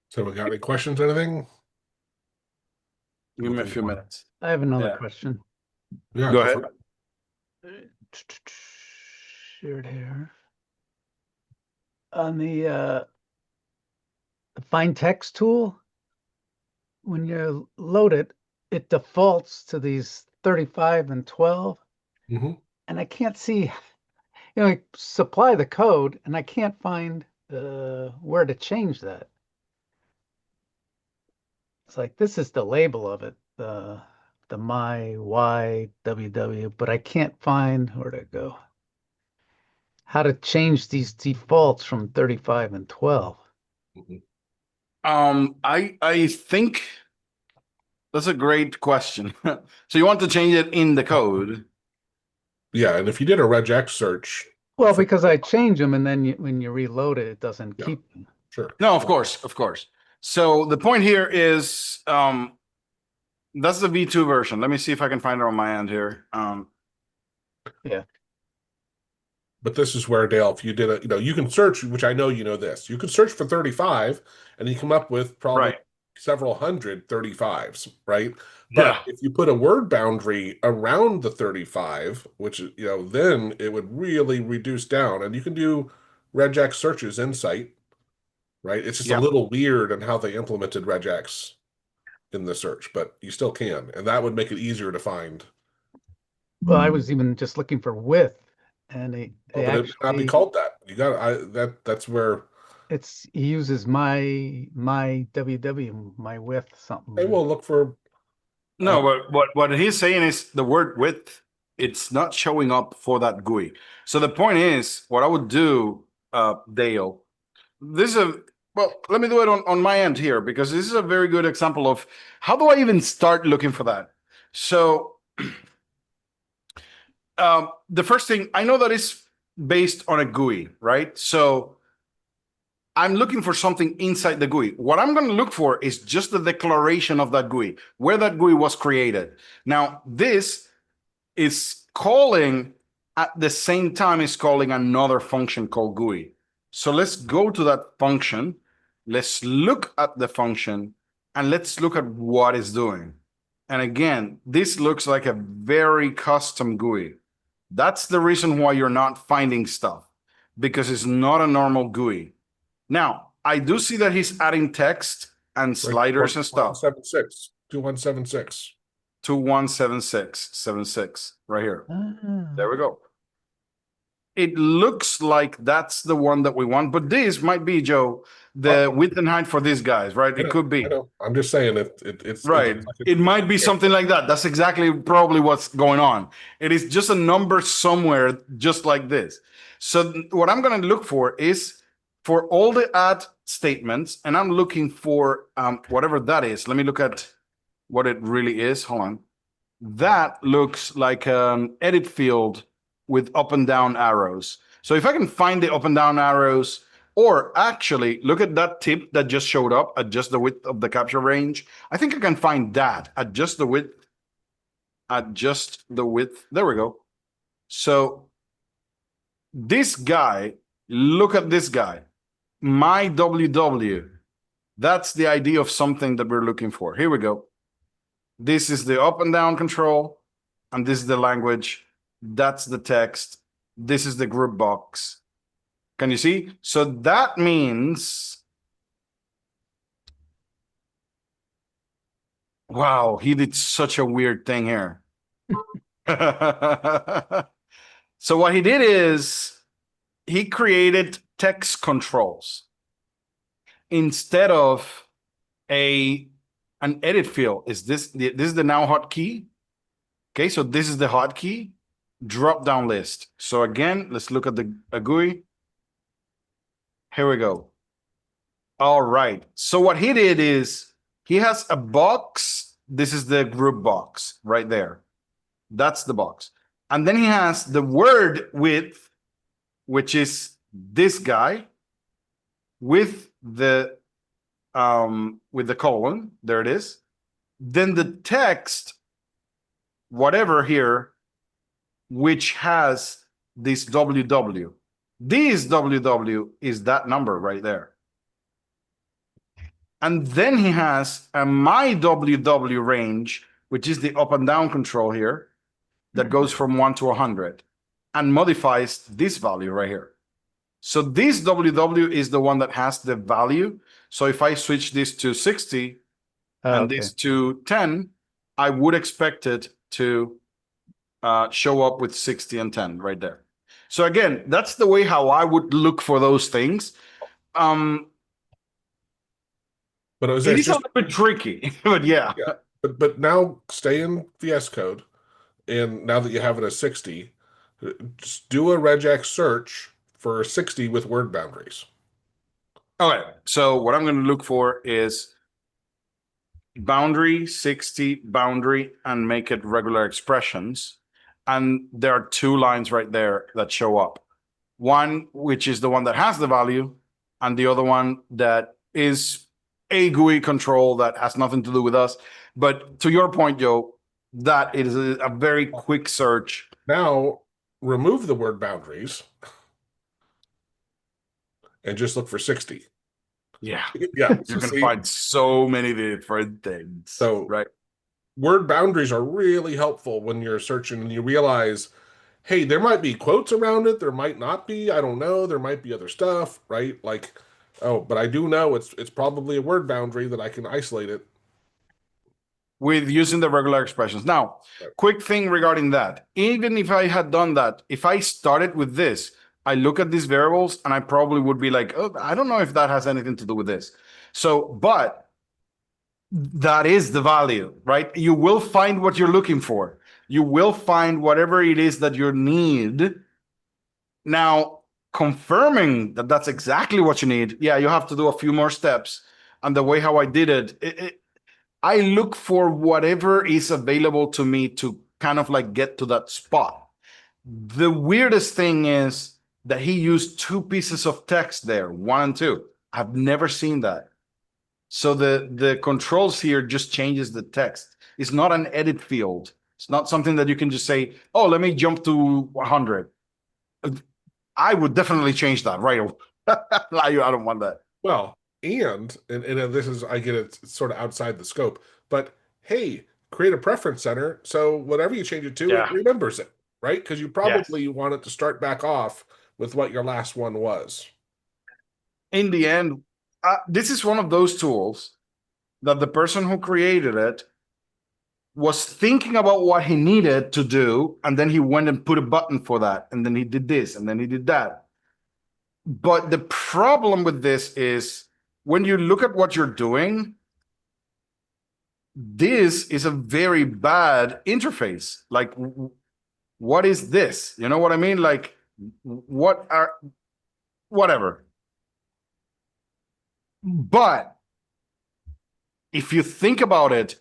So we got any questions, anything? Give me a few minutes. I have another Yeah. question. Yeah, Go go ahead. for it. Shared here. On the find text tool, when you load it, it defaults to these 35 and 12. Mm-hmm. And I can't see, I supply the code and I can't find where to change that. It's like, this is the label of it, the my y ww, but I can't find where to go. How to change these defaults from 35 and 12. Mm-hmm. I think that's a great question. So you want to change it in the code? Yeah, and if you did a regex search, Well, because I change them and then when you reload it, it doesn't Yeah. keep them. sure. No, of course, of course. So the point here is that's the V2 version. Let me see if I can find it on my end here. Yeah. But this is where, Dale, if you did you can search, which I know you know this, you can search for 35 and you come up with probably Right. several hundred 35s, right? Yeah. But if you put a word boundary around the 35, which, then it would really reduce down. And you can do regex searches in sight, right? It's just a Yeah. little weird on how they implemented regex in the search, but you still can. And that would make it easier to find. Well, I was even just looking for width and they But it would not be actually, called that. That's where he uses my ww, my width something. they will look for. No, but what he's saying is the word width, it's not showing up for that GUI. So the point is, what I would do, Dale, this is let me do it on my end here, because this is a very good example of how do I even start looking for that. So the first thing, I know that is based on a GUI, right? So I'm looking for something inside the GUI. What I'm going to look for is just the declaration of that GUI, where that GUI was created. Now, this is calling at the same time is calling another function called GUI. So let's go to that function. Let's look at the function and let's look at what it's doing. And again, this looks like a very custom GUI. That's the reason why you're not finding stuff, because it's not a normal GUI. Now, I do see that he's adding text and sliders and stuff. 2176. 2176. 217676 right here. There we go. It looks like that's the one that we want, but this might be, Joe, the width and height for these guys, right? It could be. I know. I'm just saying it's right. It might be something like that. That's exactly probably what's going on. It is just a number somewhere, just like this. So what I'm going to look for is for all the add statements, and I'm looking for whatever that is. Let me look at what it really is. Hold on. That looks like an edit field with up and down arrows. So if I can find the up and down arrows, or actually look at that tip that just showed up, adjust the width of the capture range. I think I can find that, adjust the width. There we go. So this guy, look at this guy, my WW. That's the idea of something that we're looking for. Here we go. This is the up and down control, and this is the language. That's the text. This is the group box. Can you see? So that means, wow, he did such a weird thing here. So what he did is he created text controls instead of an edit field. This is the now hotkey. Okay, so this is the hotkey drop down list. So again, let's look at the GUI. Here we go. All right. So what he did is he has a box. This is the group box right there. That's the box. And then he has the word width, which is this guy with the colon. There it is. Then the text, whatever here, which has this WW. This WW is that number right there. And then he has a my WW range, which is the up and down control here, that goes from 1 to 100 and modifies this value right here. So this WW is the one that has the value. So if I switch this to 60 and Okay. this to 10, I would expect it to show up with 60 and 10 right there. So again, that's the way how I would look for those things. But it It is a just little bit tricky, but yeah. yeah. But now stay in VS Code, and now that you have it as 60, just do a regex search for 60 with word boundaries. Okay, so what I'm going to look for is boundary, 60, boundary, and make it regular expressions. And there are two lines right there that show up. One, which is the one that has the value, and the other one that is a GUI control that has nothing to do with us. But to your point, Joe, that is a very quick search. Now remove the word boundaries and just look for 60. Yeah, Yeah. you're So going to see, find so many different things. so Right. word boundaries are really helpful when you're searching and you realize, hey, there might be quotes around it, there might not be, I don't know, there might be other stuff, right? Like, oh, but I do know it's probably a word boundary that I can isolate it. With using the regular expressions. Now, quick thing regarding that. Even if I had done that, if I started with this, I look at these variables and I probably would be like, oh, I don't know if that has anything to do with this. So, but that is the value, right? You will find what you're looking for. You will find whatever it is that you need. Now, confirming that that's exactly what you need, yeah, you have to do a few more steps. And the way how I did it, I look for whatever is available to me to kind of like get to that spot. The weirdest thing is that he used two pieces of text there, 1 and 2. I've never seen that. So the controls here just changes the text. It's not an edit field. It's not something that you can just say, oh, let me jump to 100. I would definitely change that right away. I don't want that. Well, and this is, I get it, it's sort of outside the scope, but hey, create a preference center so whatever you change it to, it Yeah. remembers it, right? Because you Yes. probably want it to start back off with what your last one was. In the end, this is one of those tools that the person who created it was thinking about what he needed to do, and then he went and put a button for that, and then he did this, and then he did that. But the problem with this is when you look at what you're doing, this is a very bad interface. Like, what is this? You know what I mean? Like, whatever. But if you think about it,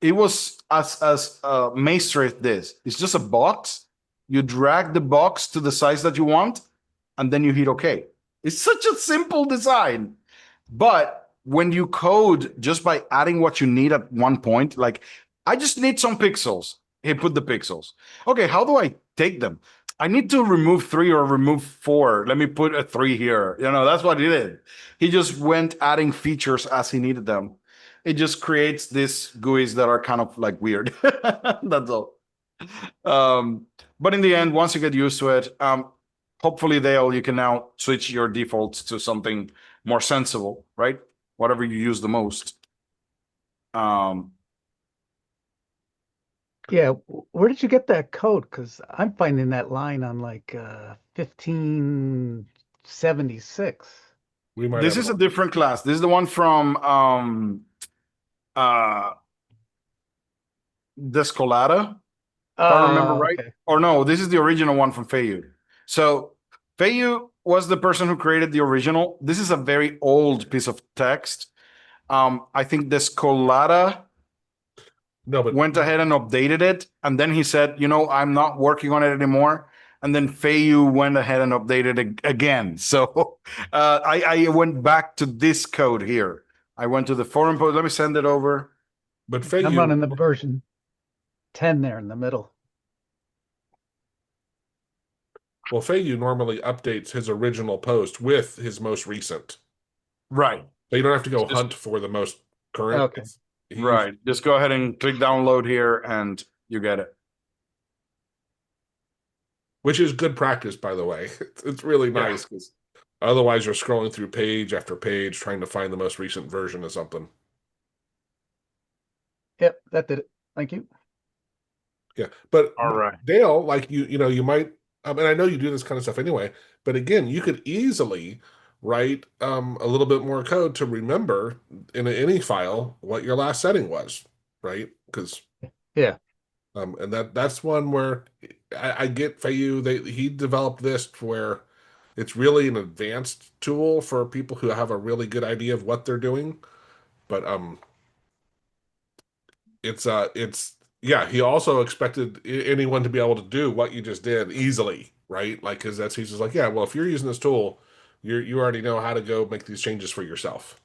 it was as Maastricht this. It's just a box. You drag the box to the size that you want, and then you hit OK. It's such a simple design. But when you code just by adding what you need at one point, like I just need some pixels. Hey, put the pixels. Okay, how do I take them? I need to remove 3 or remove 4. Let me put a 3 here. You know, that's what he did. He just went adding features as he needed them. It just creates these GUIs that are kind of like weird. That's all. But in the end, once you get used to it, hopefully, Dale, you can now switch your defaults to something more sensible, right? Whatever you use the most. Yeah, where did you get that code? Because I'm finding that line on like 1576. We might This have is a different class. This is the one from Descolada, if I remember right. Okay. Or no, this is the original one from Feiyu. So Feiyu was the person who created the original. This is a very old piece of text. I think Descolada went ahead and updated it, and then he said, you know, I'm not working on it anymore. And then Feiyu went ahead and updated it again. So I went back to this code here. I went to the forum post. Let me send it over. But I'm running the Feiyu, version 10 there in the middle. well, Feiyu normally updates his original post with his most recent. Right. So you don't have to go Just- hunt for the most current. Okay. Right. Just go ahead and click download here and you get it. Which is good practice, by the way. It's really nice because otherwise you're scrolling through page after page trying to find the most recent version of something. Yep, that did it. Thank you. Yeah, but All right. Dale, like you might. I mean, I know you do this kind of stuff anyway, but again, you could easily write a little bit more code to remember in any file what your last setting was, right? Because Yeah. and that's one where I get Fayu. He developed this where it's really an advanced tool for people who have a really good idea of what they're doing, but it's yeah, he also expected anyone to be able to do what you just did easily, right? Like, because he's just like, yeah, well, if you're using this tool, you already know how to go make these changes for yourself,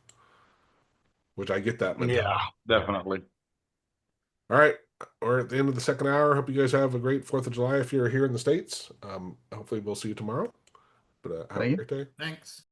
which I get that mentality. Yeah, definitely. All right, we're at the end of the second hour. Hope you guys have a great 4th of July if you're here in the States. Hopefully we'll see you tomorrow, but have a Thank you. great day. Thanks.